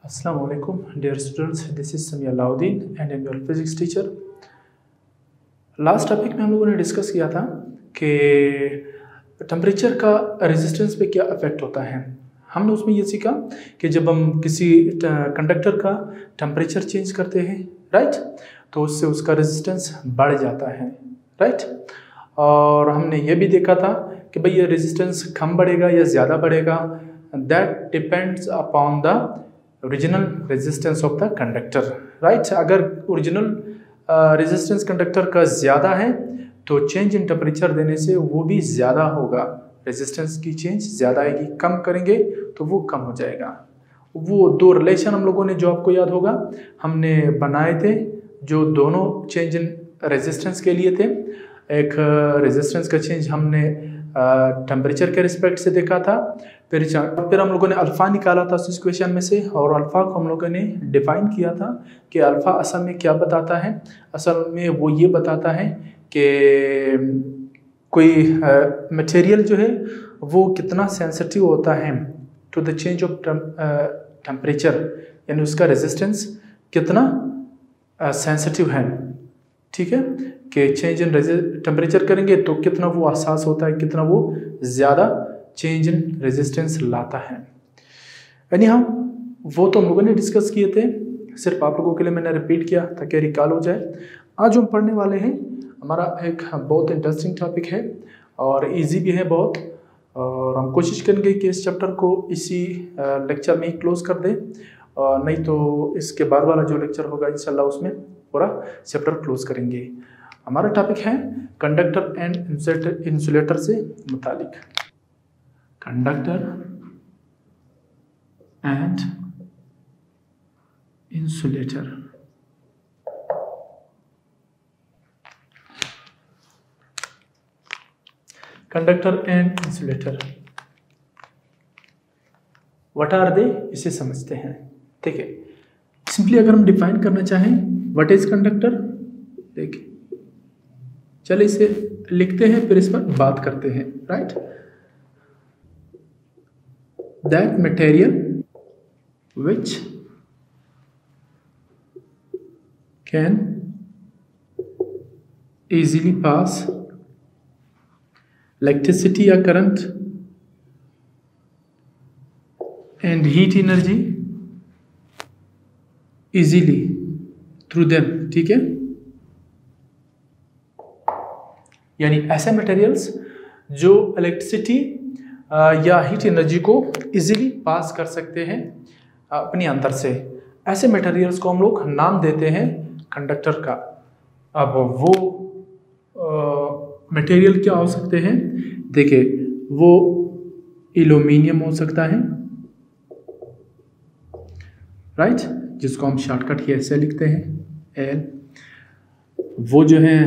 Assalamu alaikum, dear students. This is Sami Alauddin and I'm your physics teacher. Last topic में हम लोगों ने discuss किया था कि टेम्परेचर का रेजिस्टेंस पे क्या इफेक्ट होता है। हमने उसमें ये सीखा कि जब हम किसी कंडक्टर का टेम्परेचर चेंज करते हैं, राइट, तो उससे उसका रेजिस्टेंस बढ़ जाता है, राइट। और हमने ये भी देखा था कि भाई ये रेजिस्टेंस कम बढ़ेगा या ज़्यादा बढ़ेगा, that depends upon the original resistance of the conductor, right. अगर ओरिजिनल रेजिस्टेंस कंडक्टर का ज़्यादा है तो चेंज इन टेम्परेचर देने से वो भी ज़्यादा होगा, रेजिस्टेंस की चेंज ज़्यादा आएगी। कम करेंगे तो वो कम हो जाएगा। वो दो रिलेशन हम लोगों ने, जो आपको याद होगा, हमने बनाए थे, जो दोनों चेंज इन रेजिस्टेंस के लिए थे। एक रेजिस्टेंस का चेंज हमने टेम्परेचर के रिस्पेक्ट से देखा था, फिर हम लोगों ने अल्फ़ा निकाला था उस इक्वेशन में से, और अल्फ़ा को हम लोगों ने डिफ़ाइन किया था कि अल्फ़ा असल में क्या बताता है। असल में वो ये बताता है कि कोई मटेरियल जो है वो कितना सेंसिटिव होता है to the change of temperature, यानी उसका रेजिस्टेंस कितना सेंसिटिव है, ठीक है, कि चेंज इन टेम्परेचर करेंगे तो कितना वो एहसास होता है, कितना वो ज़्यादा चेंज इन रेजिस्टेंस लाता है। यानी हम वो तो हम लोगों ने डिस्कस किए थे, सिर्फ आप लोगों के लिए मैंने रिपीट किया ताकि रिकॉल हो जाए। आज हम पढ़ने वाले हैं, हमारा एक बहुत इंटरेस्टिंग टॉपिक है और इजी भी है बहुत, और हम कोशिश करेंगे कि इस चैप्टर को इसी लेक्चर में ही क्लोज कर दें, और नहीं तो इसके बाद वाला जो लेक्चर होगा इंशाल्लाह उसमें पूरा चैप्टर क्लोज करेंगे। हमारा टॉपिक है कंडक्टर एंड इंसुलेटर से मुतालिक। Conductor and insulator. Conductor and insulator what are they, इसे समझते हैं। ठीक है, सिंपली अगर हम डिफाइन करना चाहें व्हाट इज कंडक्टर, देखिए चलिए इसे लिखते हैं फिर इस पर बात करते हैं, right. That material which can easily pass electricity or current and heat energy easily through them, ठीक है। यानी ऐसे मटेरियल्स जो इलेक्ट्रिसिटी या हीट एनर्जी को इजीली पास कर सकते हैं अपने अंदर से, ऐसे मटेरियल्स को हम लोग नाम देते हैं कंडक्टर का। अब वो मटेरियल क्या हो सकते हैं, देखिए वो एल्यूमिनियम हो सकता है, राइट, जिसको हम शॉर्टकट ही ऐसे लिखते हैं एल। वो जो है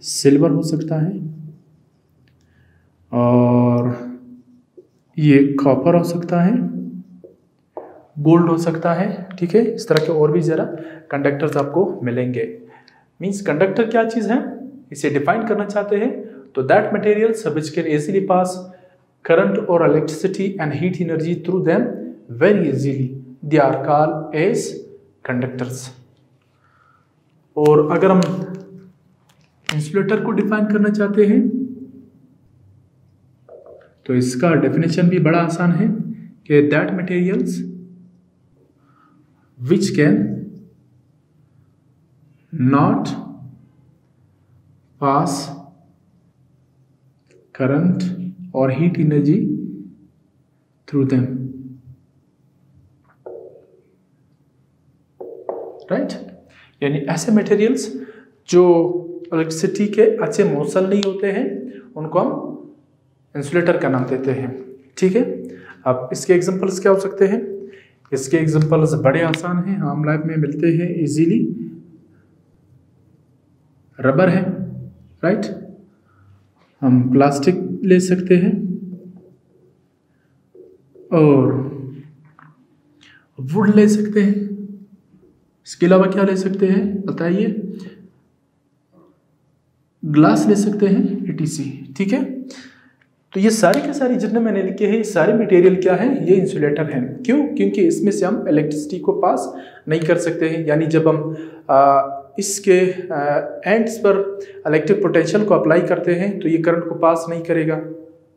सिल्वर हो सकता है, और ये कॉपर हो सकता है, गोल्ड हो सकता है, ठीक है। इस तरह के और भी ज़रा कंडक्टर्स आपको मिलेंगे। मींस कंडक्टर क्या चीज़ है, इसे डिफाइन करना चाहते हैं तो that materials which can easily pass current और electricity and heat energy through them very easily, they are called as conductors. और अगर हम इंसुलेटर को डिफाइन करना चाहते हैं तो इसका डेफिनेशन भी बड़ा आसान है कि that materials which can not pass current और heat energy through them, right. यानी ऐसे मटेरियल्स जो इलेक्ट्रिसिटी के अच्छे मौसल नहीं होते हैं उनको हम इंसुलेटर का नाम देते हैं, ठीक है। अब इसके एग्जांपल्स क्या हो सकते हैं, इसके एग्जांपल्स बड़े आसान हैं, आम लाइफ में मिलते हैं इजीली। रबर है, राइट, हम प्लास्टिक ले सकते हैं, और वुड ले सकते हैं। इसके अलावा क्या ले सकते हैं बताइए, ग्लास ले सकते हैं, etc, ठीक है। तो ये सारे के सारे जितने मैंने लिखे हैं, ये सारे मटेरियल क्या है, ये इंसुलेटर हैं। क्यों? क्योंकि इसमें से हम इलेक्ट्रिसिटी को पास नहीं कर सकते हैं। यानी जब हम इसके एंड्स पर इलेक्ट्रिक पोटेंशियल को अप्लाई करते हैं तो ये करंट को पास नहीं करेगा।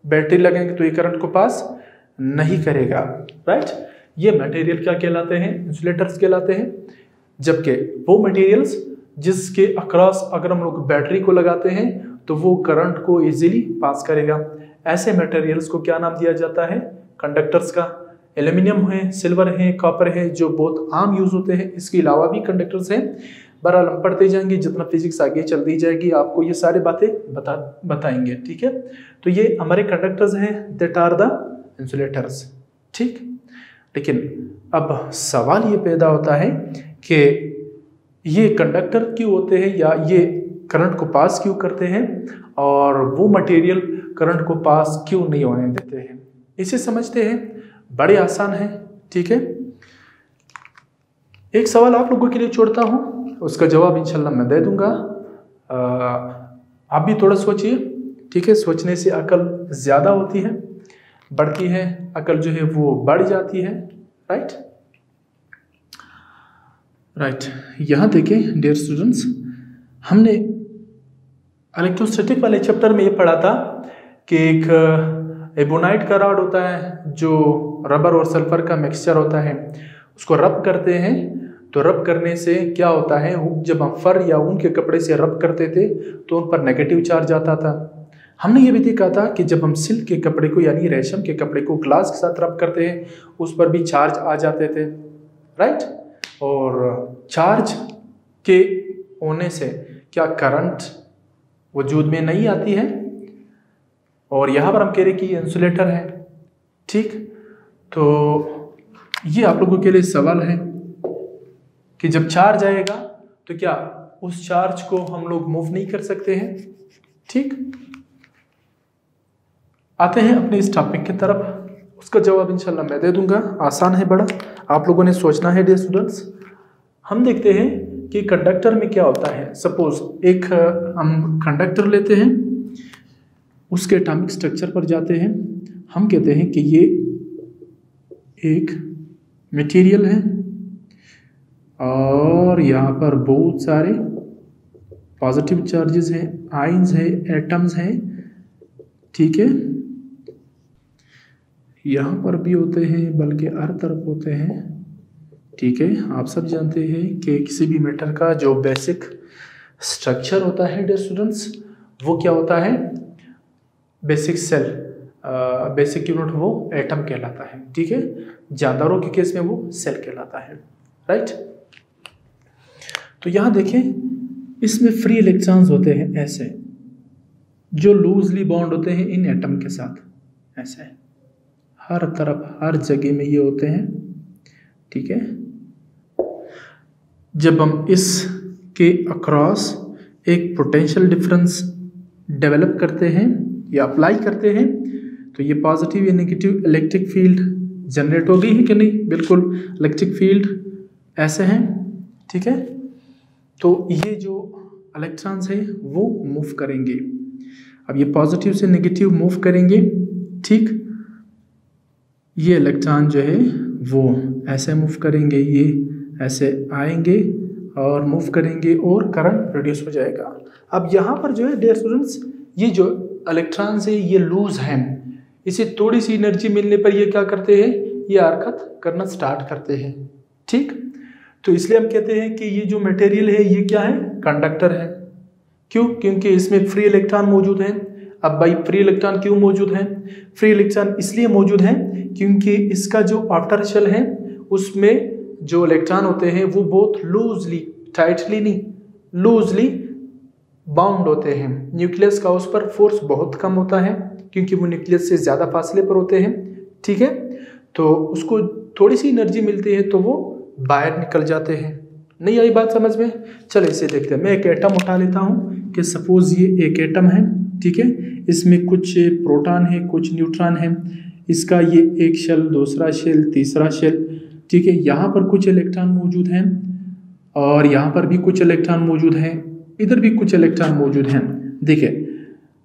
बैटरी लगेंगे तो ये करंट को पास नहीं करेगा, राइट। ये मटेरियल क्या कहलाते हैं, इंसुलेटर्स कहलाते हैं। जबकि वो मटेरियल्स जिसके अक्रॉस अगर हम लोग बैटरी को लगाते हैं तो वो करंट को इजीली पास करेगा, ऐसे मटेरियल्स को क्या नाम दिया जाता है, कंडक्टर्स का। एल्यूमिनियम है, सिल्वर है, कॉपर है, जो बहुत आम यूज होते हैं। इसके अलावा भी कंडक्टर्स हैं। बहरहाल हम पढ़ते जाएंगे, जितना फिजिक्स आगे चलती जाएगी आपको ये सारी बातें बताएंगे, ठीक है। तो ये हमारे कंडक्टर्स हैं, दैट आर द इंसुलेटर्स, ठीक। लेकिन अब सवाल ये पैदा होता है कि ये कंडक्टर क्यों होते हैं या ये करंट को पास क्यों करते हैं और वो मटेरियल करंट को पास क्यों नहीं होने देते हैं। इसे समझते हैं, बड़े आसान है, ठीक है। एक सवाल आप लोगों के लिए छोड़ता हूं, उसका जवाब इंशाल्लाह मैं दे दूंगा। आप भी थोड़ा सोचिए, ठीक है। सोचने से अकल ज्यादा होती है, बढ़ती है, अकल जो है वो बढ़ जाती है, राइट। यहाँ देखें डियर स्टूडेंट्स, हमने इलेक्ट्रोस्टैटिक वाले चैप्टर में ये पढ़ा था कि एक एबोनाइट का रॉड होता है जो रबर और सल्फर का मिक्सचर होता है, उसको रब करते हैं। तो रब करने से क्या होता है, जब हम फर या ऊन के कपड़े से रब करते थे तो उन पर नेगेटिव चार्ज आता था। हमने ये भी देखा था कि जब हम सिल्क के कपड़े को यानी रेशम के कपड़े को ग्लास के साथ रब करते हैं उस पर भी चार्ज आ जाते थे, राइट। और चार्ज के होने से क्या करंट वजूद में नहीं आती है, और यहाँ पर हम कह रहे हैं कि ये इंसुलेटर है, ठीक। तो ये आप लोगों के लिए सवाल है कि जब चार्ज आएगा तो क्या उस चार्ज को हम लोग मूव नहीं कर सकते हैं, ठीक। आते हैं अपने इस टॉपिक की तरफ, उसका जवाब इंशाल्लाह मैं दे दूंगा। आसान है बड़ा, आप लोगों ने सोचना है डियर स्टूडेंट्स। हम देखते हैं कि कंडक्टर में क्या होता है। सपोज एक हम कंडक्टर लेते हैं, उसके एटॉमिक स्ट्रक्चर पर जाते हैं, हम कहते हैं कि ये एक मटेरियल है और यहाँ पर बहुत सारे पॉजिटिव चार्जेस हैं, आयंस है, एटम्स हैं, ठीक है। यहाँ पर भी होते हैं, बल्कि हर तरफ होते हैं, ठीक है। आप सब जानते हैं कि किसी भी मैटर का जो बेसिक स्ट्रक्चर होता है डियर स्टूडेंट्स, वो क्या होता है, बेसिक सेल, बेसिक यूनिट वो एटम कहलाता है, ठीक है। जानदारों के केस में वो सेल कहलाता है, राइट। तो यहाँ देखें, इसमें फ्री इलेक्ट्रॉन्स होते हैं ऐसे, जो लूजली बॉन्ड होते हैं इन एटम के साथ, ऐसे हर तरफ हर जगह में ये होते हैं, ठीक है। जब हम इसके अक्रॉस एक पोटेंशियल डिफरेंस डेवलप करते हैं या अप्लाई करते हैं तो ये पॉजिटिव या नेगेटिव इलेक्ट्रिक फील्ड जनरेट हो गई है कि नहीं, बिल्कुल इलेक्ट्रिक फील्ड ऐसे हैं, ठीक है। तो ये जो इलेक्ट्रॉन्स है वो मूव करेंगे। अब ये पॉजिटिव से नेगेटिव मूव करेंगे, ठीक। ये इलेक्ट्रॉन जो है वो ऐसे मूव करेंगे, ये ऐसे आएंगे और मूव करेंगे और करंट प्रोड्यूस हो जाएगा। अब यहाँ पर जो है डियर स्टूडेंट्स, ये जो इलेक्ट्रॉन्स है ये लूज हैं, इसे थोड़ी सी एनर्जी मिलने पर ये क्या करते हैं, ये हरकत करना स्टार्ट करते हैं, ठीक। तो इसलिए हम कहते हैं कि ये जो मटेरियल है ये क्या है, कंडक्टर है। क्यों? क्योंकि इसमें फ्री इलेक्ट्रॉन मौजूद हैं। अब भाई फ्री इलेक्ट्रॉन क्यों मौजूद हैं? फ्री इलेक्ट्रॉन इसलिए मौजूद हैं क्योंकि इसका जो आउटर शेल है उसमें जो इलेक्ट्रॉन होते हैं वो बहुत लूजली, टाइटली नहीं, लूजली बाउंड होते हैं। न्यूक्लियस का उस पर फोर्स बहुत कम होता है क्योंकि वो न्यूक्लियस से ज़्यादा फासले पर होते हैं, ठीक है। तो उसको थोड़ी सी एनर्जी मिलती है तो वो बाहर निकल जाते हैं। नहीं आई बात समझ में? चलो इसे देखते हैं। मैं एक एटम उठा लेता हूँ कि सपोज ये एक एटम है, ठीक है। इसमें कुछ प्रोटॉन है, कुछ न्यूट्रॉन है। इसका ये एक शेल, दूसरा शेल, तीसरा शेल, ठीक है। यहाँ पर कुछ इलेक्ट्रॉन मौजूद हैं और यहाँ पर भी कुछ इलेक्ट्रॉन मौजूद हैं, इधर भी कुछ इलेक्ट्रॉन मौजूद हैं। देखिए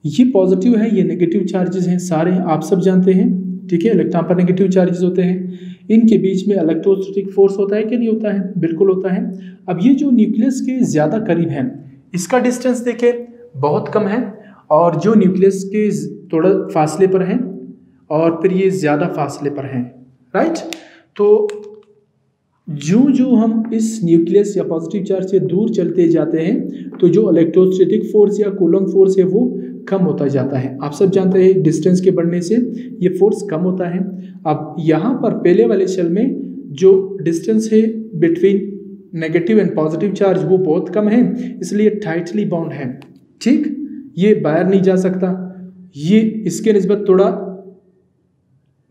ये पॉजिटिव है, ये नेगेटिव चार्जेस हैं, सारे आप सब जानते हैं, ठीक है। इलेक्ट्रॉन पर नेगेटिव चार्जेस होते हैं, इनके बीच में इलेक्ट्रोस्टैटिक फोर्स होता है कि नहीं होता है? बिल्कुल होता है। अब ये जो न्यूक्लियस के ज़्यादा करीब है, इसका डिस्टेंस देखें बहुत कम है, और जो न्यूक्लियस के थोड़ा फासले पर है और फिर ये ज़्यादा फासले पर हैं, राइट। तो जो हम इस न्यूक्लियस या पॉजिटिव चार्ज से दूर चलते जाते हैं तो जो इलेक्ट्रोस्टैटिक फोर्स या कूलॉम फोर्स है वो कम होता जाता है। आप सब जानते हैं डिस्टेंस के बढ़ने से ये फोर्स कम होता है। अब यहाँ पर पहले वाले शेल में जो डिस्टेंस है between negative and positive charge वो बहुत कम है, इसलिए टाइटली बाउंड है, ठीक। ये बाहर नहीं जा सकता, ये इसके निस्बत थोड़ा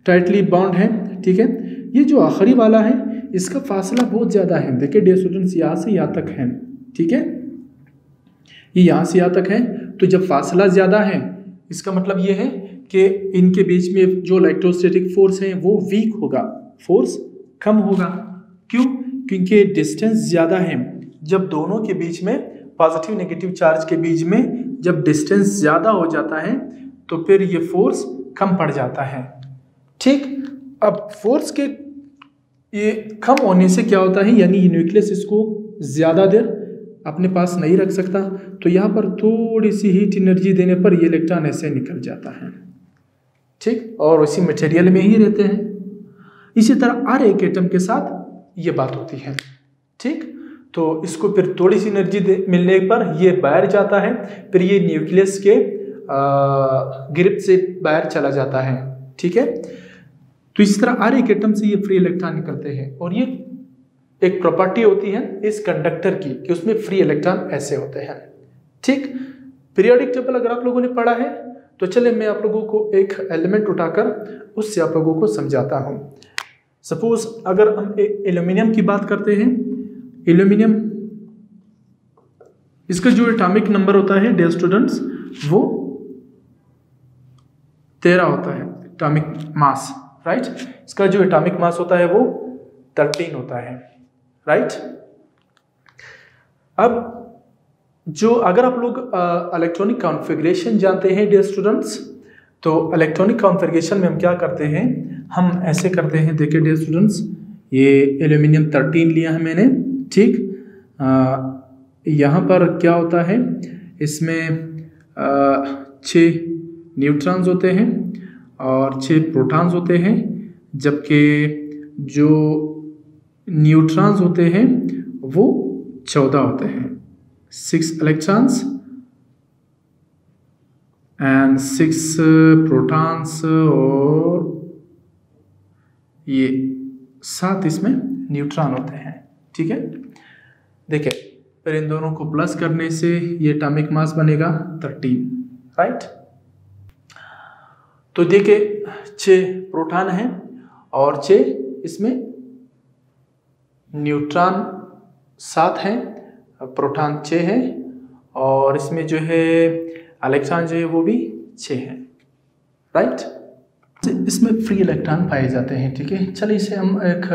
टाइटली बाउंड है, ठीक है। ये जो आखिरी वाला है इसका फासला बहुत ज़्यादा है, देखिए डियर स्टूडेंट्स, यहाँ से यहाँ तक है, ठीक है। ये यहाँ से यहाँ तक है, तो जब फासला ज़्यादा है इसका मतलब ये है कि इनके बीच में जो इलेक्ट्रोस्टैटिक फोर्स है वो वीक होगा, फोर्स कम होगा। क्यों? क्योंकि डिस्टेंस ज़्यादा है। जब दोनों के बीच में पॉजिटिव नेगेटिव चार्ज के बीच में जब डिस्टेंस ज़्यादा हो जाता है तो फिर ये फोर्स कम पड़ जाता है, ठीक। अब फोर्स के ये कम होने से क्या होता है, यानी न्यूक्लियस इसको ज़्यादा देर अपने पास नहीं रख सकता, तो यहाँ पर थोड़ी सी हीट एनर्जी देने पर ये इलेक्ट्रॉन ऐसे निकल जाता है, ठीक, और उसी मटेरियल में ही रहते हैं। इसी तरह हर एक एटम के साथ ये बात होती है, ठीक। तो इसको फिर थोड़ी सी एनर्जी मिलने पर ये बाहर जाता है, फिर ये न्यूक्लियस के ग्रिप से बाहर चला जाता है, ठीक है। तो इस तरह हर एक एटम से ये फ्री इलेक्ट्रॉन निकलते हैं, और ये एक प्रॉपर्टी होती है इस कंडक्टर की कि उसमें फ्री इलेक्ट्रॉन ऐसे होते हैं, ठीक। पीरियोडिक टेबल अगर आप लोगों ने पढ़ा है तो चले मैं आप लोगों को एक एलिमेंट उठाकर उससे आप लोगों को समझाता हूँ। सपोज अगर हम एल्यूमिनियम की बात करते हैं, एल्यूमिनियम इसका जो एटॉमिक नंबर होता है डियर स्टूडेंट्स वो 13 होता है, एटॉमिक मास, राइट। इसका जो एटॉमिक मास होता है वो 13 होता है, राइट। अब जो अगर आप लोग इलेक्ट्रॉनिक कॉन्फ़िगरेशन जानते हैं डियर स्टूडेंट्स, तो इलेक्ट्रॉनिक कॉन्फ़िगरेशन में हम क्या करते हैं, हम ऐसे करते हैं, देखिए डियर स्टूडेंट्स, ये एल्यूमिनियम 13 लिया है मैंने, ठीक। यहाँ पर क्या होता है, इसमें 6 न्यूट्रॉन्स होते हैं और 6 प्रोटॉन्स होते हैं, जबकि जो न्यूट्रॉन्स होते हैं वो 14 होते हैं, 6 इलेक्ट्रॉन्स एंड 6 प्रोटॉन्स, और ये 7 इसमें न्यूट्रॉन होते हैं, ठीक है। देखिए फिर इन दोनों को प्लस करने से ये एटॉमिक मास बनेगा 13, राइट। तो देखिए 6 प्रोटॉन हैं और 6 इसमें न्यूट्रॉन 7 हैं, प्रोटॉन 6 हैं, और इसमें जो है इलेक्ट्रॉन जो है वो भी 6 हैं, राइट। इसमें फ्री इलेक्ट्रॉन पाए जाते हैं, ठीक है। चलिए इसे हम एक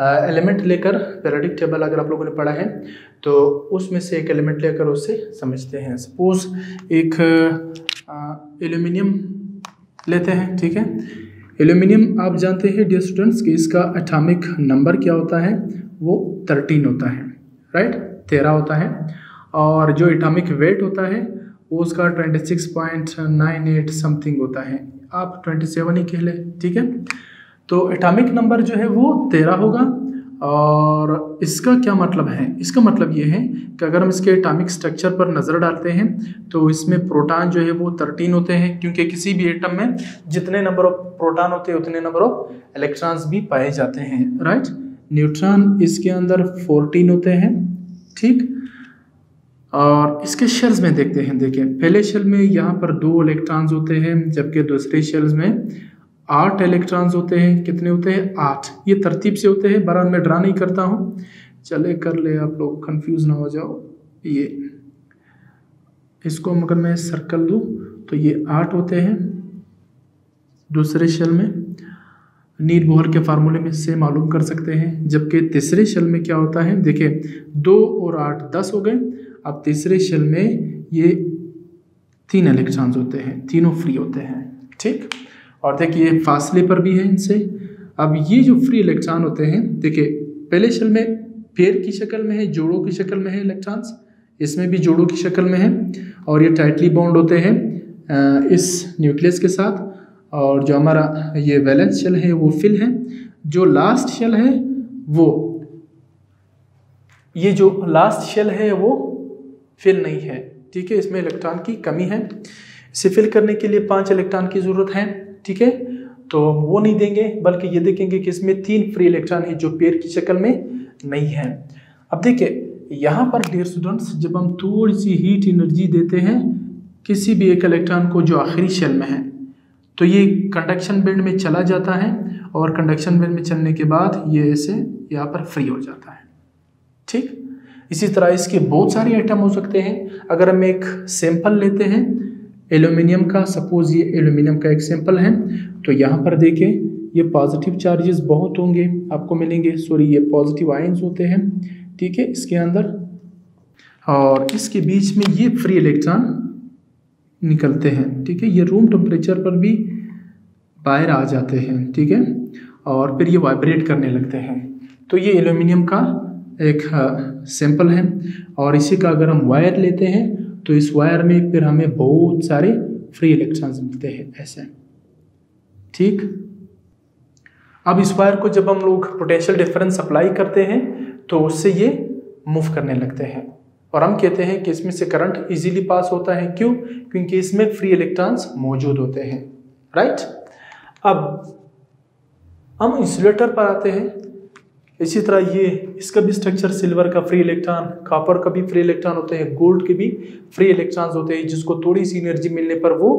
एलिमेंट लेकर, पीरियोडिक टेबल अगर आप लोगों ने पढ़ा है तो उसमें से एक एलिमेंट लेकर उससे समझते हैं। सपोज एक एल्यूमिनियम लेते हैं, ठीक है। एल्यूमिनियम आप जानते हैं डियर स्टूडेंट्स कि इसका एटॉमिक नंबर क्या होता है, वो 13 होता है, राइट, 13 होता है, और जो एटॉमिक वेट होता है वो उसका 26.98 समथिंग होता है, आप 27 ही कह लें, ठीक है। तो एटॉमिक नंबर जो है वो 13 होगा, और इसका क्या मतलब है, इसका मतलब ये है कि अगर हम इसके एटॉमिक स्ट्रक्चर पर नज़र डालते हैं तो इसमें प्रोटॉन जो है वो 13 होते हैं, क्योंकि किसी भी एटम में जितने नंबर ऑफ प्रोटॉन होते हैं उतने नंबर ऑफ इलेक्ट्रॉन्स भी पाए जाते हैं, राइट। न्यूट्रॉन इसके अंदर 14 होते हैं, ठीक। और इसके शेल्स में देखते हैं, देखिए पहले शेल में यहाँ पर 2 इलेक्ट्रॉन्स होते हैं, जबकि दूसरे शेल्स में 8 इलेक्ट्रॉन्स होते हैं। कितने होते हैं? 8। ये तरतीब से होते हैं, बहरहाल मैं ड्रा नहीं करता हूँ, चले कर ले, आप लोग कंफ्यूज ना हो जाओ। ये इसको अगर मैं सर्कल दूँ तो ये 8 होते हैं दूसरे शेल में, नील बोहर के फार्मूले में से मालूम कर सकते हैं। जबकि तीसरे शेल में क्या होता है, देखिए 2 और 8 10 हो गए। अब तीसरे शेल में ये 3 इलेक्ट्रॉन्स होते हैं, तीनों फ्री होते हैं, ठीक। और देखिए फासले पर भी है इनसे। अब ये जो फ्री इलेक्ट्रॉन होते हैं, देखिए पहले शेल में पेयर की शक्ल में है, जोड़ों की शक्ल में है इलेक्ट्रॉन्स, इसमें भी जोड़ों की शक्ल में है, और ये टाइटली बॉन्ड होते हैं इस न्यूक्लियस के साथ। और जो हमारा ये वैलेंस शेल है वो फिल है। जो लास्ट शेल है वो, ये जो लास्ट शेल है वो फिल नहीं है, ठीक है, इसमें इलेक्ट्रॉन की कमी है। इसे फिल करने के लिए 5 इलेक्ट्रॉन की ज़रूरत है, ठीक है। तो वो नहीं देंगे, बल्कि ये देखेंगे कि इसमें 3 फ्री इलेक्ट्रॉन है जो पेयर की शक्ल में नहीं है। अब देखिए यहाँ पर डियर स्टूडेंट्स, जब हम थोड़ी सी हीट एनर्जी देते हैं किसी भी एक इलेक्ट्रॉन को जो आखिरी शेल में है, तो ये कंडक्शन बैंड में चला जाता है, और कंडक्शन बैंड में चलने के बाद ये ऐसे यहाँ पर फ्री हो जाता है, ठीक। इसी तरह इसके बहुत सारे आइटम हो सकते हैं। अगर हम एक सैंपल लेते हैं एल्यूमिनियम का, सपोज ये एल्यूमिनियम का एक सैंपल है, तो यहाँ पर देखें ये पॉजिटिव चार्जेस बहुत होंगे आपको मिलेंगे, सॉरी ये पॉजिटिव आयंस होते हैं, ठीक है, इसके अंदर, और इसके बीच में ये फ्री इलेक्ट्रॉन निकलते हैं, ठीक है। ये रूम टेम्परेचर पर भी बाहर आ जाते हैं, ठीक है, और फिर ये वाइब्रेट करने लगते हैं। तो ये एल्यूमिनियम का एक सैंपल है, और इसी का अगर हम वायर लेते हैं तो इस वायर में फिर हमें बहुत सारे फ्री इलेक्ट्रॉन्स मिलते हैं ऐसे, ठीक। अब इस वायर को जब हम लोग पोटेंशियल डिफरेंस अप्लाई करते हैं तो उससे ये मूव करने लगते हैं, और हम कहते हैं कि इसमें से करंट इजीली पास होता है। क्यों? क्योंकि इसमें फ्री इलेक्ट्रॉन्स मौजूद होते हैं, राइट। अब हम इंसुलेटर पर आते हैं। इसी तरह ये इसका भी स्ट्रक्चर सिल्वर का फ्री इलेक्ट्रॉन, कॉपर का भी फ्री इलेक्ट्रॉन होते हैं, गोल्ड के भी फ्री इलेक्ट्रॉन्स होते हैं, जिसको थोड़ी सी एनर्जी मिलने पर वो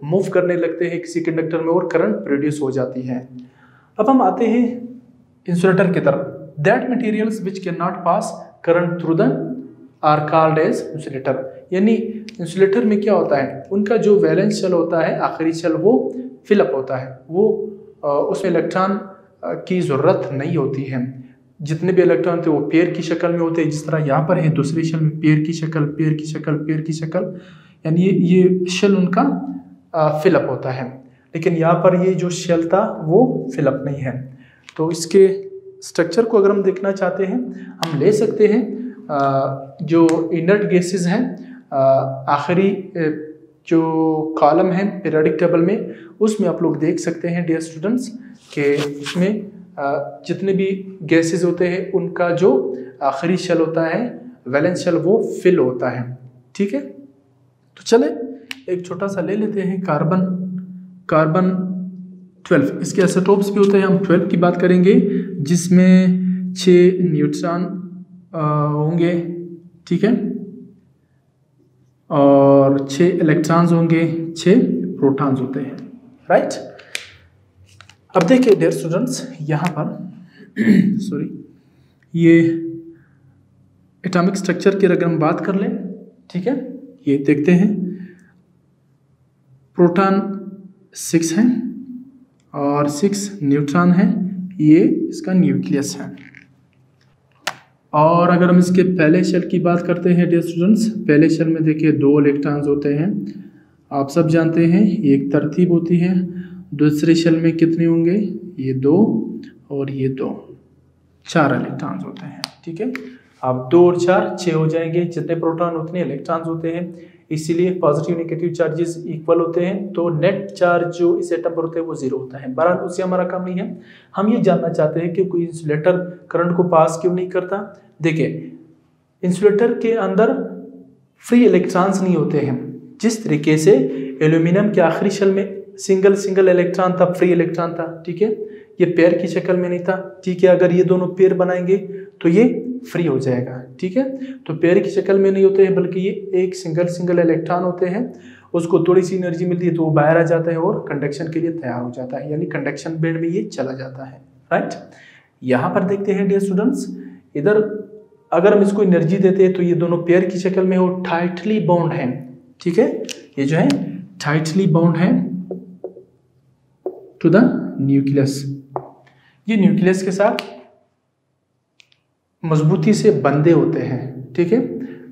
मूव करने लगते हैं किसी कंडक्टर में और करंट प्रोड्यूस हो जाती है। अब हम आते हैं इंसुलेटर की तरफ। That materials which can not pass current through the are called as insulator. यानी इंसुलेटर में क्या होता है, उनका जो वैलेंस शेल होता है, आखिरी शेल, वो फिलअप होता है, वो उसमें इलेक्ट्रॉन की ज़रूरत नहीं होती है। जितने भी इलेक्ट्रॉन थे वो पेयर की शक्ल में होते हैं, जिस तरह यहाँ पर है दूसरे शेल में पेयर की शक्ल, पेयर की शक्ल, पेयर की शक्ल, यानी ये शेल उनका फिलअप होता है। लेकिन यहाँ पर ये जो शेल था वो फिलअप नहीं है। तो इसके स्ट्रक्चर को अगर हम देखना चाहते हैं, हम ले सकते हैं जो इनर्ट गैसेस हैं, आखिरी जो कॉलम है पीरियोडिक टेबल में, उसमें आप लोग देख सकते हैं डियर स्टूडेंट्स कि उसमें जितने भी गैसेस होते हैं उनका जो आखिरी शेल होता है, वैलेंस शेल, वो फिल होता है, ठीक है। तो चले एक छोटा सा ले लेते हैं कार्बन 12, इसके आइसोटोप्स भी होते हैं, हम 12 की बात करेंगे, जिसमें 6 न्यूट्रॉन होंगे, ठीक है, और 6 इलेक्ट्रॉन्स होंगे, 6 प्रोटॉन्स होते हैं, राइट। अब देखिए डियर स्टूडेंट्स, यहाँ पर सॉरी, ये एटॉमिक स्ट्रक्चर की अगर हम बात कर लें, ठीक है, ये देखते हैं प्रोटॉन 6 हैं और 6 न्यूट्रॉन हैं, ये इसका न्यूक्लियस है। और अगर हम इसके पहले शेल की बात करते हैं डियर स्टूडेंट्स, पहले शेल में देखिए 2 इलेक्ट्रॉन्स होते हैं, आप सब जानते हैं ये एक तरतीब होती है। दूसरे शेल में कितने होंगे, ये 2 और ये 2, 4 इलेक्ट्रॉन्स होते हैं, ठीक है। अब 2 और 4 6 हो जाएंगे, जितने प्रोटॉन उतने इलेक्ट्रॉन्स होते हैं, इसीलिए पॉजिटिव नेगेटिव चार्जेस इक्वल होते हैं, तो नेट चार्ज जो इस एटम पर होते हैं वो 0 होता है। बहरहाल उससे हमारा काम नहीं है, हम ये जानना चाहते हैं कि कोई इंसुलेटर करंट को पास क्यों नहीं करता। देखिए इंसुलेटर के अंदर फ्री इलेक्ट्रॉन्स नहीं होते हैं, जिस तरीके से एल्यूमिनियम के आखिरी शेल में सिंगल इलेक्ट्रॉन था, फ्री इलेक्ट्रॉन था, ठीक है, ये पेयर की शक्ल में नहीं था, ठीक है। अगर ये दोनों पेयर बनाएंगे तो ये फ्री हो जाएगा, ठीक है। तो पेयर की शक्ल में नहीं होते हैं, बल्कि ये एक सिंगल इलेक्ट्रॉन होते हैं, उसको थोड़ी सी एनर्जी मिलती है तो वो बाहर आ जाता है और कंडक्शन के लिए तैयार हो जाता है, यानी कंडक्शन बैंड में ये चला जाता है, राइट। यहाँ पर देखते हैं डियर स्टूडेंट्स, इधर अगर हम इसको एनर्जी देते हैं तो ये दोनों पेयर की शक्ल में और टाइटली बाउंड है, ठीक है, ये जो है टाइटली बाउंड है टू द न्यूक्लियस, ये न्यूक्लियस के साथ मजबूती से बंधे होते हैं, ठीक है।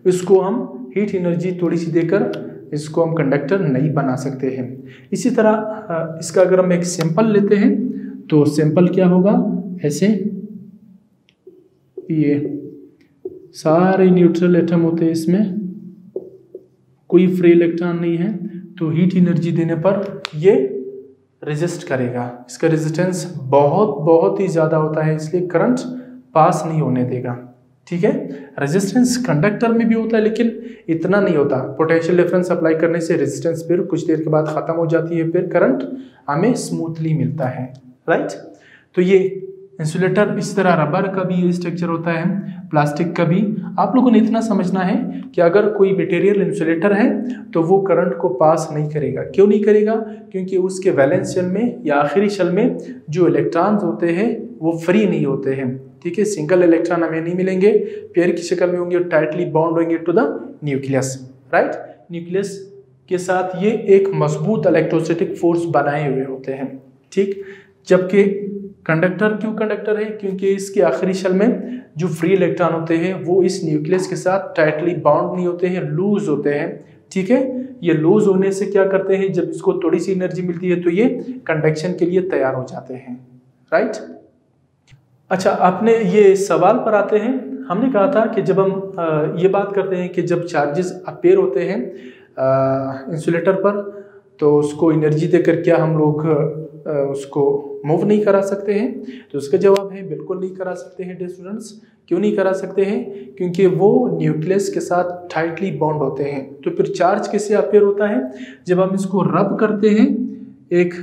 इसको हम हीट एनर्जी थोड़ी सी देकर इसको हम कंडक्टर नहीं बना सकते हैं। इसी तरह इसका अगर हम एक सैंपल लेते हैं तो सैंपल क्या होगा, ऐसे ये सारे न्यूट्रल एटम होते हैं, इसमें कोई फ्री इलेक्ट्रॉन नहीं है, तो हीट एनर्जी देने पर ये रेजिस्ट करेगा। इसका रेजिस्टेंस बहुत ही ज़्यादा होता है, इसलिए करंट पास नहीं होने देगा। ठीक है, रेजिस्टेंस कंडक्टर में भी होता है लेकिन इतना नहीं होता। पोटेंशियल डिफरेंस अप्लाई करने से रेजिस्टेंस फिर कुछ देर के बाद ख़त्म हो जाती है, फिर करंट हमें स्मूथली मिलता है। राइट, तो ये इंसुलेटर इस तरह, रबर का भी ये स्ट्रक्चर होता है, प्लास्टिक का भी। आप लोगों ने इतना समझना है कि अगर कोई मटेरियल इंसुलेटर है तो वो करंट को पास नहीं करेगा। क्यों नहीं करेगा? क्योंकि उसके वैलेंस शेल में या आखिरी शेल में जो इलेक्ट्रॉन्स होते हैं वो फ्री नहीं होते हैं। ठीक है, सिंगल इलेक्ट्रॉन हमें नहीं मिलेंगे, पेयर की शक्ल में होंगे और टाइटली बाउंड होंगे to the nucleus. Right, nucleus के साथ ये एक मजबूत इलेक्ट्रोस्टैटिक फोर्स बनाए हुए होते हैं। ठीक, जबकि कंडक्टर क्यों कंडक्टर है? क्योंकि इसके आखिरी शेल में जो फ्री इलेक्ट्रॉन होते हैं वो इस न्यूक्लियस के साथ टाइटली बाउंड नहीं होते हैं, लूज होते हैं। ठीक है, ये लूज होने से क्या करते हैं, जब इसको थोड़ी सी एनर्जी मिलती है तो ये कंडक्शन के लिए तैयार हो जाते हैं। राइट, अच्छा, आपने ये सवाल पर आते हैं। हमने कहा था कि जब हम ये बात करते हैं कि जब चार्जेस अपेयर होते हैं इंसुलेटर पर तो उसको एनर्जी देकर क्या हम लोग उसको मूव नहीं करा सकते हैं? तो उसका जवाब है बिल्कुल नहीं करा सकते हैं डियर स्टूडेंट्स। क्यों नहीं करा सकते हैं? क्योंकि वो न्यूक्लियस के साथ टाइटली बॉन्ड होते हैं। तो फिर चार्ज कैसे अपेयर होता है? जब हम इसको रब करते हैं एक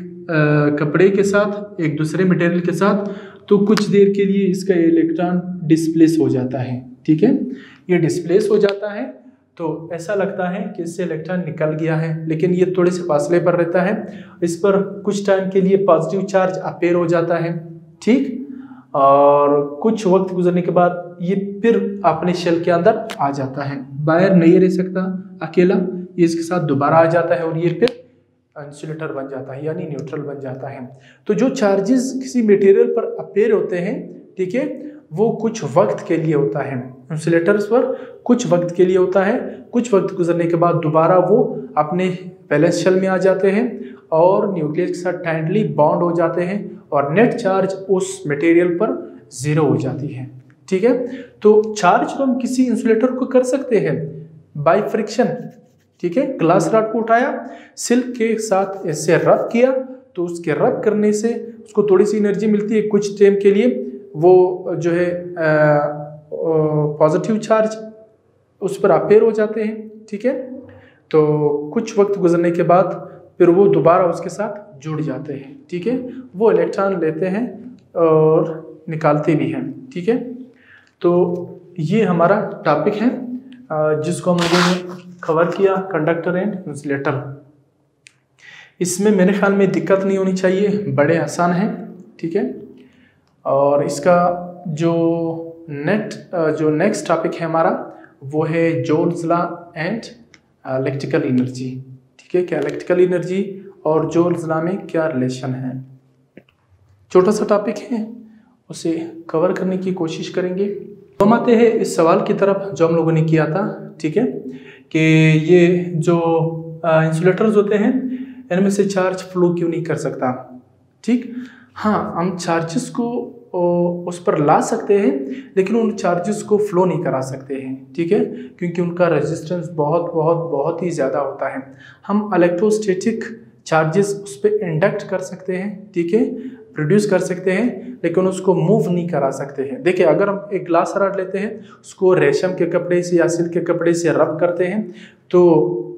कपड़े के साथ, एक दूसरे मटेरियल के साथ, तो कुछ देर के लिए इसका इलेक्ट्रॉन डिस्प्लेस हो जाता है। ठीक है, ये डिस्प्लेस हो जाता है तो ऐसा लगता है कि इससे इलेक्ट्रॉन निकल गया है, लेकिन ये थोड़े से फासले पर रहता है। इस पर कुछ टाइम के लिए पॉजिटिव चार्ज अपेयर हो जाता है। ठीक, और कुछ वक्त गुजरने के बाद ये फिर अपने शेल के अंदर आ जाता है, बाहर नहीं रह सकता अकेला, ये इसके साथ दोबारा आ जाता है और ये फिर इंसुलेटर बन जाता है, यानी न्यूट्रल बन जाता है। तो जो चार्जेस किसी मटेरियल पर अपेयर होते हैं, ठीक है, वो कुछ वक्त के लिए होता है। इंसुलेटर्स पर कुछ वक्त के लिए होता है, कुछ वक्त गुजरने के बाद दोबारा वो अपने वैलेंस शेल में आ जाते हैं और न्यूक्लियस के साथ टाइटली बॉन्ड हो जाते हैं और नेट चार्ज उस मटेरियल पर जीरो हो जाती है। ठीक है, तो चार्ज तो हम किसी इंसुलेटर को कर सकते हैं बाय फ्रिक्शन। ठीक है, ग्लास रॉड को उठाया, सिल्क के साथ ऐसे रब किया तो उसके रब करने से उसको थोड़ी सी एनर्जी मिलती है, कुछ टाइम के लिए वो जो है पॉजिटिव चार्ज उस पर अपेयर हो जाते हैं। ठीक है, तो कुछ वक्त गुजरने के बाद फिर वो दोबारा उसके साथ जुड़ जाते हैं। ठीक है, वो इलेक्ट्रॉन लेते हैं और निकालते भी हैं। ठीक है, तो ये हमारा टॉपिक है जिसको हम लोगों ने कवर किया, कंडक्टर एंड इंसुलेटर। इसमें मेरे ख्याल में दिक्कत नहीं होनी चाहिए, बड़े आसान है। ठीक है, और इसका जो नेक्स्ट टॉपिक है हमारा वो है joules law and electrical energy. ठीक है, क्या इलेक्ट्रिकल एनर्जी और जूल्स लॉ में क्या रिलेशन है? छोटा सा टॉपिक है, उसे कवर करने की कोशिश करेंगे। हम आते हैं इस सवाल की तरफ जो हम लोगों ने किया था। ठीक है, कि ये जो इंसुलेटर्स होते हैं इनमें से चार्ज फ्लो क्यों नहीं कर सकता? ठीक, हाँ, हम चार्जेस को उस पर ला सकते हैं लेकिन उन चार्जेस को फ्लो नहीं करा सकते हैं। ठीक है, क्योंकि उनका रेजिस्टेंस बहुत ही ज़्यादा होता है। हम इलेक्ट्रोस्टैटिक चार्जेस उस पर इंडक्ट कर सकते हैं, ठीक है, प्रोड्यूस कर सकते हैं, लेकिन उसको मूव नहीं करा सकते हैं। देखिए, अगर हम एक ग्लास रॉड लेते हैं, उसको रेशम के कपड़े से या सिल्क के कपड़े से रब करते हैं तो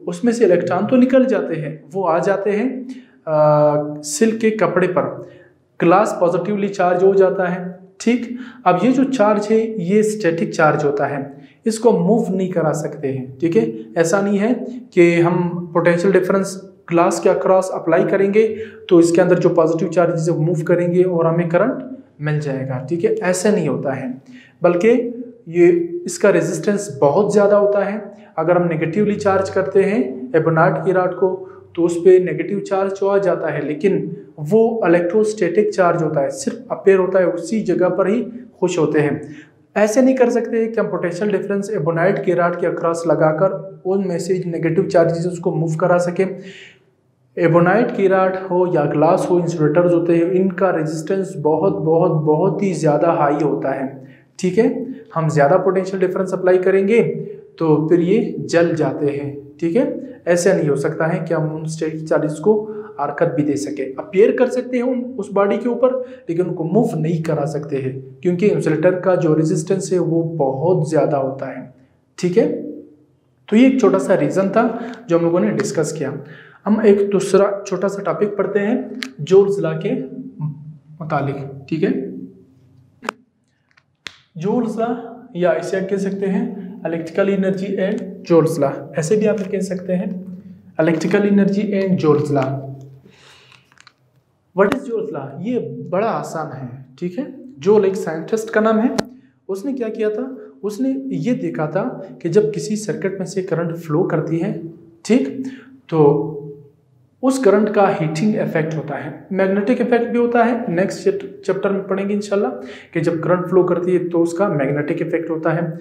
उसमें से इलेक्ट्रॉन तो निकल जाते हैं, वो आ जाते हैं सिल्क के कपड़े पर, ग्लास पॉजिटिवली चार्ज हो जाता है। ठीक, अब ये जो चार्ज है ये स्टैटिक चार्ज होता है, इसको मूव नहीं करा सकते हैं। ठीक है, ऐसा नहीं है कि हम पोटेंशियल डिफरेंस ग्लास के अक्रॉस अप्लाई करेंगे तो इसके अंदर जो पॉजिटिव चार्जेस है मूव करेंगे और हमें करंट मिल जाएगा। ठीक है, ऐसा नहीं होता है, बल्कि ये इसका रेजिस्टेंस बहुत ज़्यादा होता है। अगर हम नेगेटिवली चार्ज करते हैं एबोनार्ड की रॉड को तो उस पर नेगेटिव चार्ज तो आ जाता है, लेकिन वो इलेक्ट्रोस्टैटिक चार्ज होता है, सिर्फ अपेयर होता है, उसी जगह पर ही खुश होते हैं। ऐसे नहीं कर सकते कि हम पोटेंशियल डिफरेंस एबोनाइट के रॉड के अक्रॉस लगाकर उनमें से नेगेटिव चार्जेस उसको मूव करा सके। एबोनाइट की रॉड हो या ग्लास हो, इंसुलेटर्स होते हैं, इनका रेजिस्टेंस बहुत बहुत बहुत ही ज़्यादा हाई होता है। ठीक है, हम ज़्यादा पोटेंशियल डिफरेंस अप्लाई करेंगे तो फिर ये जल जाते हैं। ठीक है, ऐसा नहीं हो सकता है कि हम उन स्टेट चार्जेस को हरकत भी दे सके। अपीयर कर सकते हैं उस बॉडी के ऊपर, लेकिन उनको मूव नहीं करा सकते हैं क्योंकि इंसुलेटर का जो रेजिस्टेंस है वो बहुत ज़्यादा होता है। ठीक है, तो ये एक छोटा सा रीज़न था जो हम लोगों ने डिस्कस किया। हम एक दूसरा छोटा सा टॉपिक पढ़ते हैं जूल्स लॉ के मुतालिक। ठीक है, जूल्स लॉ या इसे कह सकते हैं electrical energy and joules law, ऐसे भी आप कह सकते हैं electrical energy and joules law. What is joules law? ये बड़ा आसान है। ठीक है, जूल एक साइंटिस्ट का नाम है। उसने क्या किया था, उसने ये देखा था कि जब किसी सर्किट में से करंट फ्लो करती है, ठीक, तो उस करंट का हीटिंग इफेक्ट होता है, मैग्नेटिक इफेक्ट भी होता है। नेक्स्ट चैप्टर में पढ़ेंगे इंशाल्लाह कि जब करंट फ्लो करती है तो उसका मैग्नेटिक इफेक्ट होता है।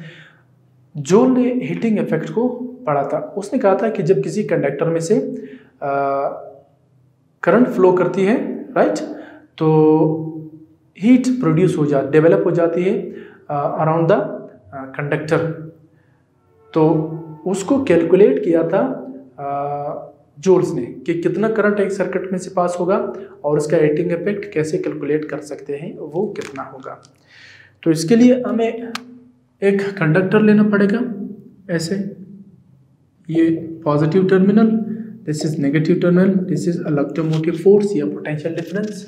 जूल ने हीटिंग इफेक्ट को पढ़ा था। उसने कहा था कि जब किसी कंडक्टर में से करंट फ्लो करती है, राइट, तो हीट प्रोड्यूस हो जाती, डेवलप हो जाती है अराउंड द कंडक्टर। तो उसको कैलकुलेट किया था जूल्स ने कि कितना करंट एक सर्किट में से पास होगा और उसका हीटिंग इफेक्ट कैसे कैलकुलेट कर सकते हैं, वो कितना होगा। तो इसके लिए हमें एक कंडक्टर लेना पड़ेगा। ऐसे ये positive terminal, this is negative terminal, this is electromotive force या पोटेंशियल डिफरेंस।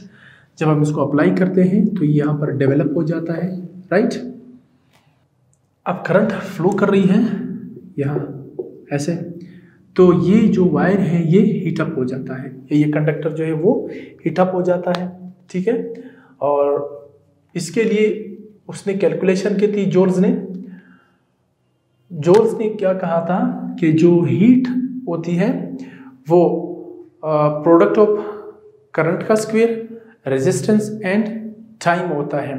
जब हम इसको अप्लाई करते हैं तो यहाँ पर डेवलप हो जाता है, राइट। अब करंट फ्लो कर रही है यहाँ ऐसे, तो ये जो वायर है ये हीटअप हो जाता है, ये कंडक्टर जो है वो हीटअप हो जाता है। ठीक है, और इसके लिए उसने कैलकुलेशन की थी जूल्स ने क्या कहा था कि जो हीट होती है वो प्रोडक्ट ऑफ करंट का स्क्वायर, रेजिस्टेंस एंड टाइम होता है।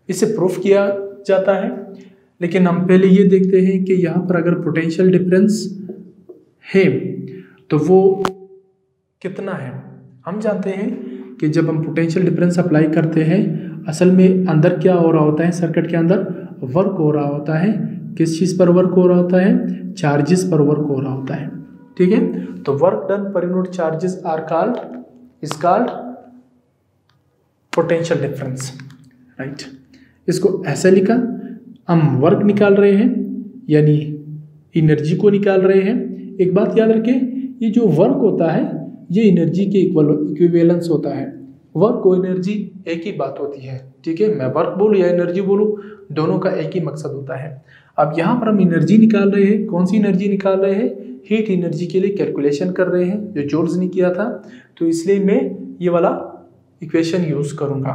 इसे प्रूफ किया जाता है, लेकिन हम पहले ये देखते हैं कि यहाँ पर अगर पोटेंशियल डिफरेंस है तो वो कितना है। हम जानते हैं कि जब हम पोटेंशियल डिफरेंस अप्लाई करते हैं, असल में अंदर क्या हो रहा होता है, सर्किट के अंदर वर्क हो रहा होता है। किस चीज़ पर वर्क हो रहा होता है? चार्जेस पर वर्क हो रहा होता है। ठीक है, तो वर्क डन पर unit charges are called potential difference, right. इसको ऐसे लिखा, हम वर्क निकाल रहे हैं यानी एनर्जी को निकाल रहे हैं। एक बात याद रखें, ये जो वर्क होता है ये एनर्जी के इक्विवेलेंस होता है। वर्क और एनर्जी एक ही बात होती है। ठीक है, मैं वर्क बोलूँ या एनर्जी बोलूँ, दोनों का एक ही मकसद होता है। अब यहाँ पर हम एनर्जी निकाल रहे हैं। कौन सी एनर्जी निकाल रहे हैं? हीट एनर्जी के लिए कैलकुलेशन कर रहे हैं जो जूल्स ने किया था, तो इसलिए मैं ये वाला इक्वेशन यूज़ करूँगा।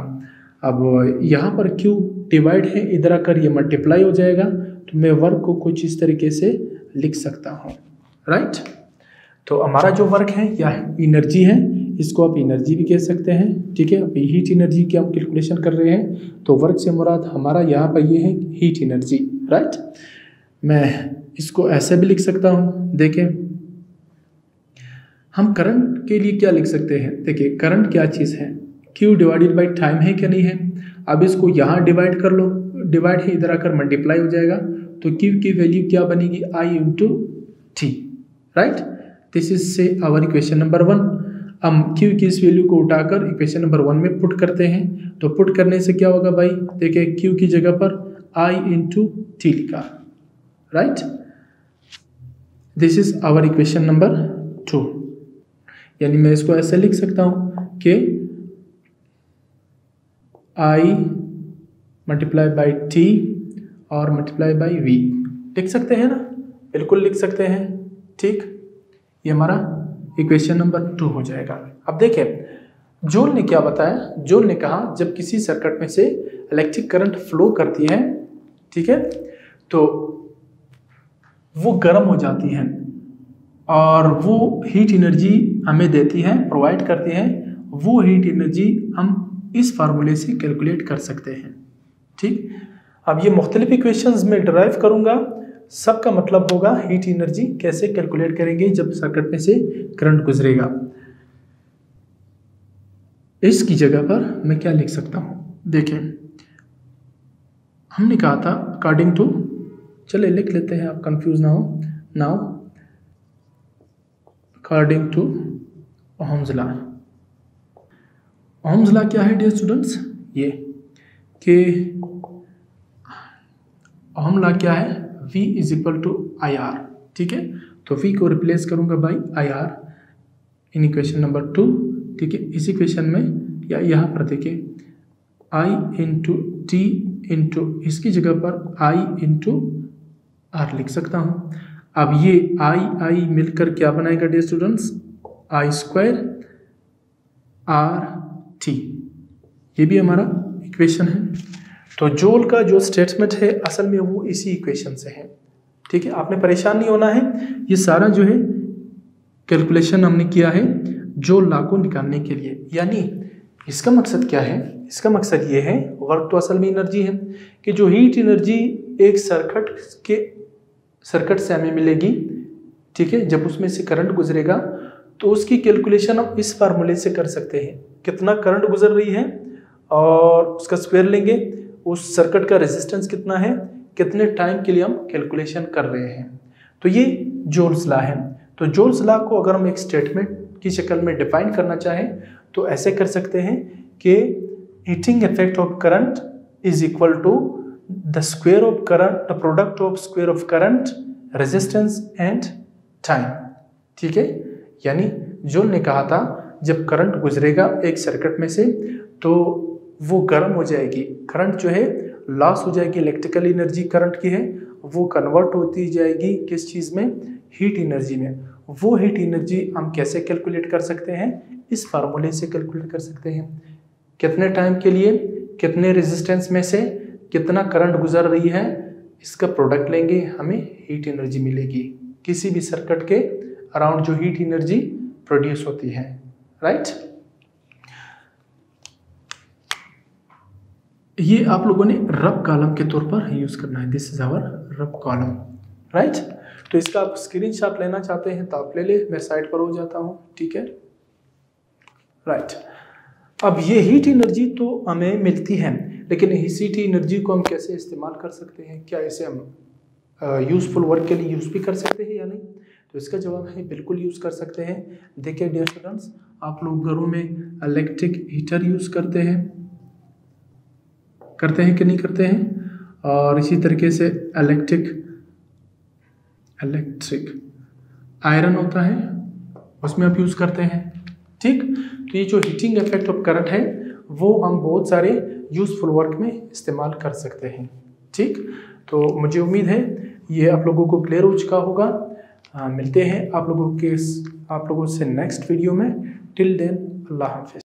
अब यहाँ पर क्यू डिवाइड है, इधर आकर ये मल्टीप्लाई हो जाएगा, तो मैं वर्क को कुछ इस तरीके से लिख सकता हूँ, राइट। तो हमारा जो वर्क है या एनर्जी है, इसको आप एनर्जी भी कह सकते हैं। ठीक है, अब हीट एनर्जी की हम कैलकुलेशन कर रहे हैं, तो वर्क से मुराद हमारा यहाँ पर ये है हीट एनर्जी, राइट। मैं इसको ऐसे भी लिख सकता हूँ। देखें, हम करंट के लिए क्या लिख सकते हैं? देखिए, करंट क्या चीज़ है? Q डिवाइडेड बाई टाइम है क्या नहीं है? अब इसको यहाँ डिवाइड कर लो, डिवाइड है इधर आकर मल्टीप्लाई हो जाएगा, तो Q की वैल्यू क्या बनेगी? I into T, right. This is से आवर इक्वेशन नंबर 1। हम Q की इस वैल्यू को उठाकर इक्वेशन नंबर 1 में पुट करते हैं, तो पुट करने से क्या होगा भाई? देखिए, Q की जगह पर I इंटू टी लिखा, right. This is our equation number 2। यानी मैं इसको ऐसे लिख सकता हूँ कि I मल्टीप्लाई बाई टी और मल्टीप्लाई बाई वी। लिख सकते हैं ना? बिल्कुल लिख सकते हैं, ठीक। ये हमारा इक्वेशन नंबर 2 हो जाएगा। अब देखें, जूल ने क्या बताया? जूल ने कहा जब किसी सर्किट में से इलेक्ट्रिक करंट फ्लो करती है, ठीक है, तो वो गर्म हो जाती है और वो हीट एनर्जी हमें देती है, प्रोवाइड करती है। वो हीट एनर्जी हम इस फार्मूले से कैलकुलेट कर सकते हैं, ठीक। अब ये मुख्तलिफ इक्वेशंस में डिराइव करूंगा, सबका मतलब होगा हीट एनर्जी कैसे कैलकुलेट करेंगे जब सर्किट में से करंट गुजरेगा। इसकी जगह पर मैं क्या लिख सकता हूं, देखें हमने कहा था अकॉर्डिंग टू, चले लिख लेते हैं, आप कंफ्यूज ना हो। Now according to ohm's law. Ohm's law क्या है डियर स्टूडेंट्स, ये कि ओहम लॉ क्या है, V is equal to I R. ठीक है, तो V को रिप्लेस करूंगा by I R in equation number 2। ठीक है, इस इक्वेशन में या यहाँ पर देखिए I इंटू टी इंटू इसकी जगह पर I इंटू आर लिख सकता हूँ। अब ये I मिलकर क्या बनाएगा dear students, I square R T, ये भी हमारा इक्वेशन है। तो जूल का जो स्टेटमेंट है असल में वो इसी इक्वेशन से है। ठीक है, आपने परेशान नहीं होना है, ये सारा जो है कैलकुलेशन हमने किया है जूल लॉ को निकालने के लिए। यानी इसका मकसद क्या है, इसका मकसद ये है, वर्क तो असल में एनर्जी है, कि जो हीट एनर्जी एक सर्किट से हमें मिलेगी, ठीक है, जब उसमें से करंट गुजरेगा, तो उसकी कैलकुलेशन हम इस फार्मूले से कर सकते हैं। कितना करंट गुजर रही है और उसका स्क्वायर लेंगे, उस सर्किट का रेजिस्टेंस कितना है, कितने टाइम के लिए हम कैलकुलेशन कर रहे हैं। तो ये जूल्स लॉ है। तो जूल्स लॉ को अगर हम एक स्टेटमेंट की शक्ल में डिफाइन करना चाहें तो ऐसे कर सकते हैं कि heating effect of current is equal to the square of current, the product of square of current, resistance and time. ठीक है, यानी जूल ने कहा था जब करंट गुजरेगा एक सर्किट में से तो वो गर्म हो जाएगी, करंट जो है लॉस हो जाएगी, इलेक्ट्रिकल एनर्जी करंट की है वो कन्वर्ट होती जाएगी किस चीज़ में, हीट एनर्जी में। वो हीट एनर्जी हम कैसे कैलकुलेट कर सकते हैं, इस फार्मूले से कैलकुलेट कर सकते हैं। कितने टाइम के लिए, कितने रेजिस्टेंस में से कितना करंट गुजर रही है, इसका प्रोडक्ट लेंगे, हमें हीट एनर्जी मिलेगी किसी भी सर्किट के अराउंड जो हीट एनर्जी प्रोड्यूस होती है। राइट, ये आप लोगों ने रब कॉलम के तौर पर यूज करना है। दिस इज आवर रब कॉलम। राइट, तो इसका आप स्क्रीनशॉट लेना चाहते हैं तो आप ले ले, मैं साइड पर हो जाता हूं। ठीक है, राइट। अब ये हीट एनर्जी तो हमें मिलती है, लेकिन इस हीट एनर्जी को हम कैसे इस्तेमाल कर सकते हैं, क्या इसे हम यूजफुल वर्क के लिए यूज भी कर सकते हैं या नहीं, तो इसका जवाब है बिल्कुल यूज कर सकते हैं। देखिए डियर स्टूडेंट्स, आप लोग घरों में इलेक्ट्रिक हीटर यूज करते हैं कि नहीं करते हैं, और इसी तरीके से इलेक्ट्रिक आयरन होता है उसमें आप यूज करते हैं। ठीक, तो ये जो हीटिंग इफेक्ट ऑफ करंट है वो हम बहुत सारे यूजफुल वर्क में इस्तेमाल कर सकते हैं। ठीक, तो मुझे उम्मीद है ये आप लोगों को क्लियर हो चुका होगा। मिलते हैं आप लोगों से नेक्स्ट वीडियो में। टिल देन अल्लाह हाफिज।